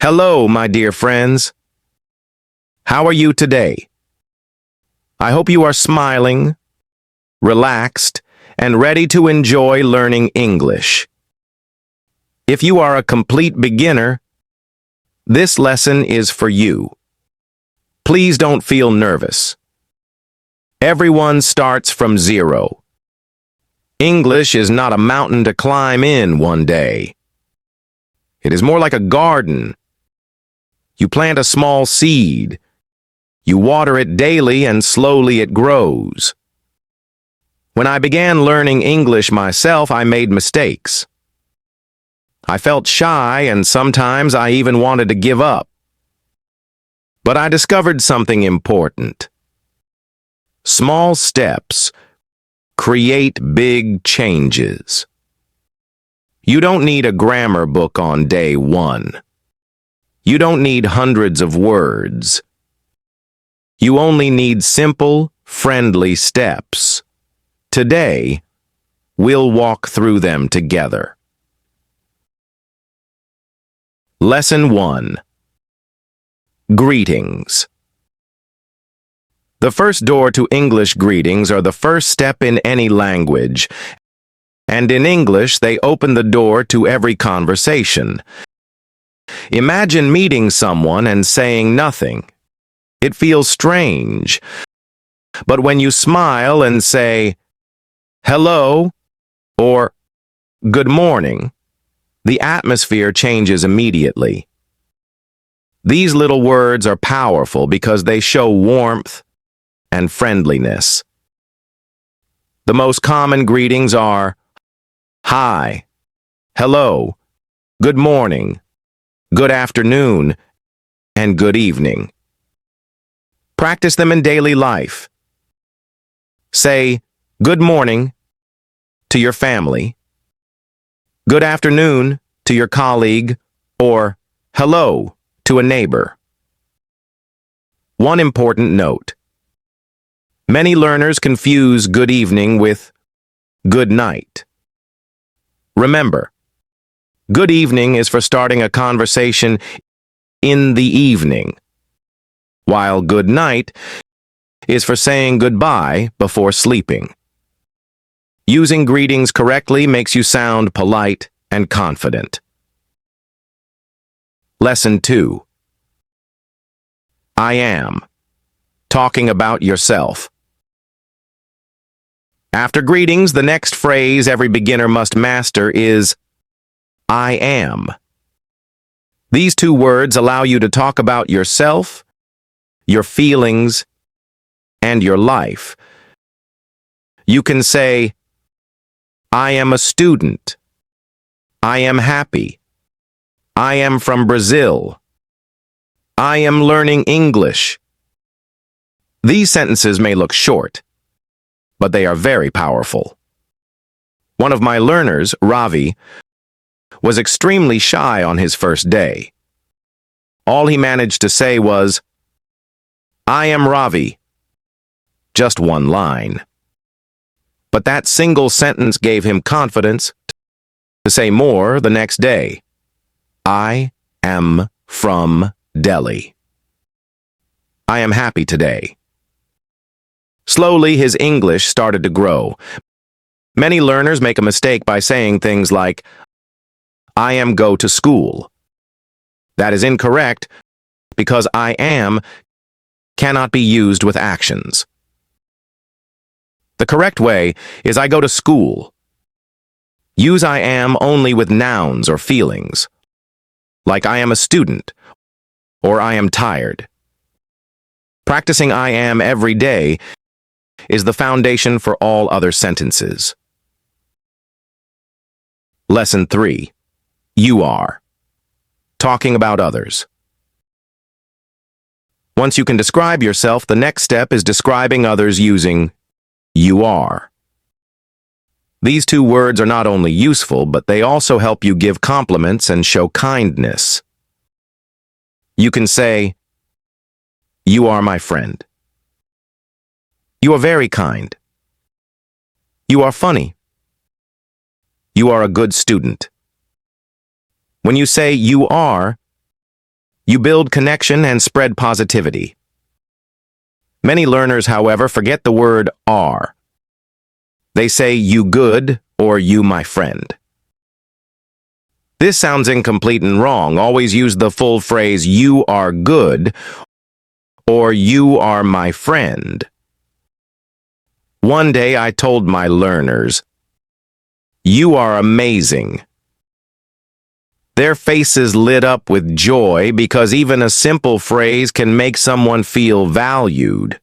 Hello, my dear friends. How are you today? I hope you are smiling, relaxed, and ready to enjoy learning English. If you are a complete beginner, this lesson is for you. Please don't feel nervous. Everyone starts from zero. English is not a mountain to climb in one day. It is more like a garden. You plant a small seed. You water it daily and slowly it grows. When I began learning English myself, I made mistakes. I felt shy and sometimes I even wanted to give up. But I discovered something important. Small steps create big changes. You don't need a grammar book on day one. You don't need hundreds of words. You only need simple, friendly steps. Today, we'll walk through them together. Lesson 1. Greetings. The first door to English greetings are the first step in any language, and in English they open the door to every conversation. Imagine meeting someone and saying nothing. It feels strange. But when you smile and say, "Hello," or "Good morning," the atmosphere changes immediately. These little words are powerful because they show warmth and friendliness. The most common greetings are hi, hello, good morning, good afternoon, and good evening. Practice them in daily life. Say good morning to your family, good afternoon to your colleague, or hello to a neighbor. One important note. Many learners confuse good evening with good night. Remember, good evening is for starting a conversation in the evening, while good night is for saying goodbye before sleeping. Using greetings correctly makes you sound polite and confident. Lesson 2. I am. Talking about yourself. After greetings, the next phrase every beginner must master is I am. These two words allow you to talk about yourself, your feelings, and your life. You can say, I am a student. I am happy. I am from Brazil. I am learning English. These sentences may look short, but they are very powerful. One of my learners, Ravi, was extremely shy on his first day. All he managed to say was, I am Ravi. Just one line. But that single sentence gave him confidence to say more the next day. I am from Delhi. I am happy today. Slowly, his English started to grow. Many learners make a mistake by saying things like, I am go to school. That is incorrect because I am cannot be used with actions. The correct way is I go to school. Use I am only with nouns or feelings, like I am a student or I am tired. Practicing I am every day is the foundation for all other sentences. Lesson 3. You are. Talking about others. Once you can describe yourself, the next step is describing others using you are. These two words are not only useful, but they also help you give compliments and show kindness. You can say, you are my friend. You are very kind. You are funny. You are a good student. When you say you are, You build connection and spread positivity. Many learners, however, forget the word are. They say you good or you my friend. This sounds incomplete and wrong. Always use the full phrase you are good or you are my friend. One day I told my learners, you are amazing. Their faces lit up with joy because even a simple phrase can make someone feel valued.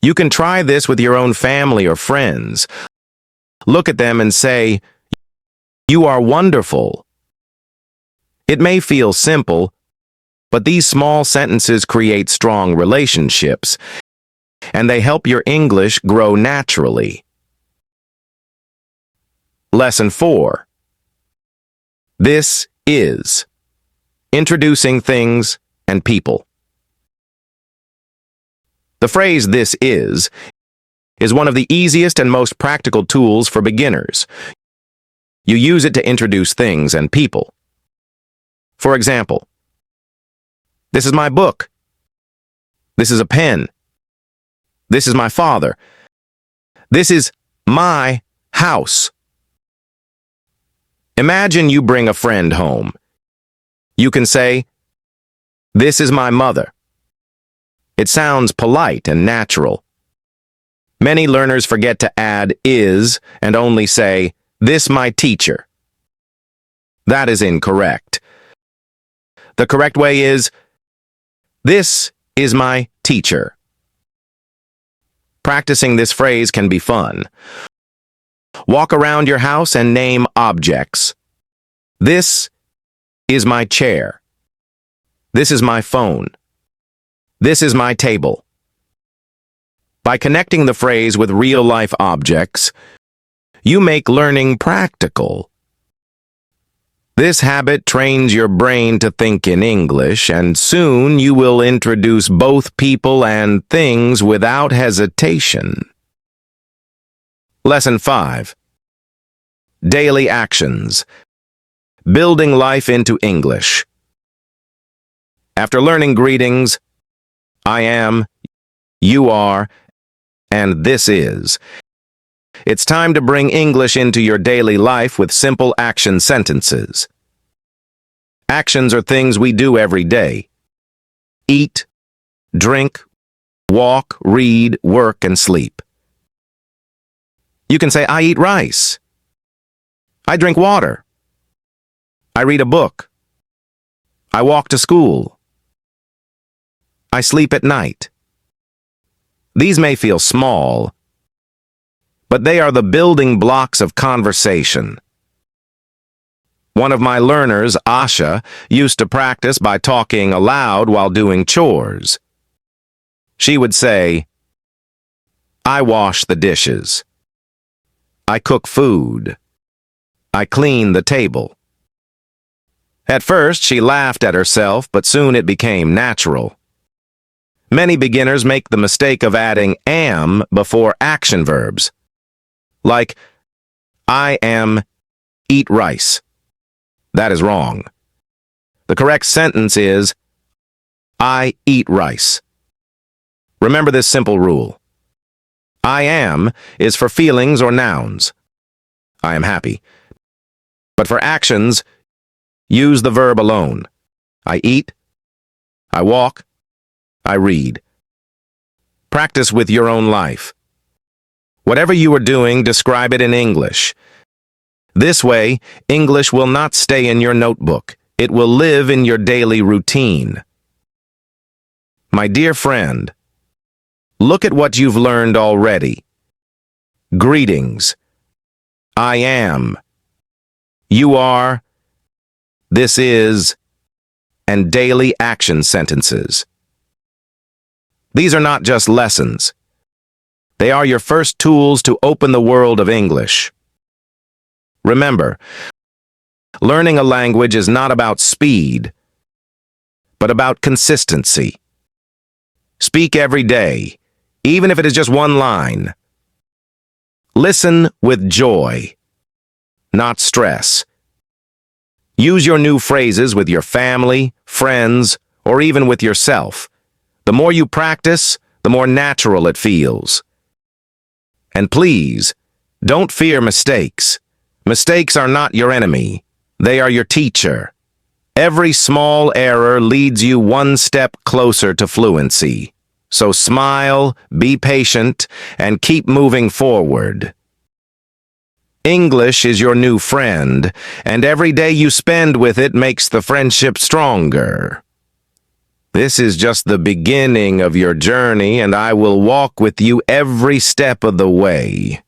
You can try this with your own family or friends. Look at them and say, you are wonderful. It may feel simple, but these small sentences create strong relationships, and they help your English grow naturally. Lesson 4. This is introducing things and people. The phrase this is one of the easiest and most practical tools for beginners. You use it to introduce things and people. For example, this is my book. This is a pen. This is my father. This is my house. Imagine you bring a friend home. You can say, this is my mother. It sounds polite and natural. Many learners forget to add is and only say, this my teacher. That is incorrect. The correct way is, this is my teacher. Practicing this phrase can be fun. Walk around your house and name objects. This is my chair. This is my phone. This is my table. By connecting the phrase with real-life objects, you make learning practical. This habit trains your brain to think in English, and soon you will introduce both people and things without hesitation. Lesson 5. Daily actions. Building life into English. After learning greetings, I am, you are, and this is, it's time to bring English into your daily life with simple action sentences. Actions are things we do every day. Eat, drink, walk, read, work, and sleep. You can say, I eat rice. I drink water. I read a book. I walk to school. I sleep at night. These may feel small, but they are the building blocks of conversation. One of my learners, Asha, used to practice by talking aloud while doing chores. She would say, I wash the dishes. I cook food. I clean the table. At first, she laughed at herself, but soon it became natural. Many beginners make the mistake of adding am before action verbs, like, I am, eat rice. That is wrong. The correct sentence is, I eat rice. Remember this simple rule. I am is for feelings or nouns. I am happy. But for actions, use the verb alone. I eat, I walk, I read. Practice with your own life. Whatever you are doing, describe it in English. This way, English will not stay in your notebook. It will live in your daily routine. My dear friend, look at what you've learned already. Greetings. I am. You are. This is. And daily action sentences. These are not just lessons. They are your first tools to open the world of English. Remember, learning a language is not about speed, but about consistency. Speak every day, even if it is just one line. Listen with joy, not stress. Use your new phrases with your family, friends, or even with yourself. The more you practice, the more natural it feels. And please, don't fear mistakes. Mistakes are not your enemy. They are your teacher. Every small error leads you one step closer to fluency. So smile, be patient, and keep moving forward. English is your new friend, and every day you spend with it makes the friendship stronger. This is just the beginning of your journey, and I will walk with you every step of the way.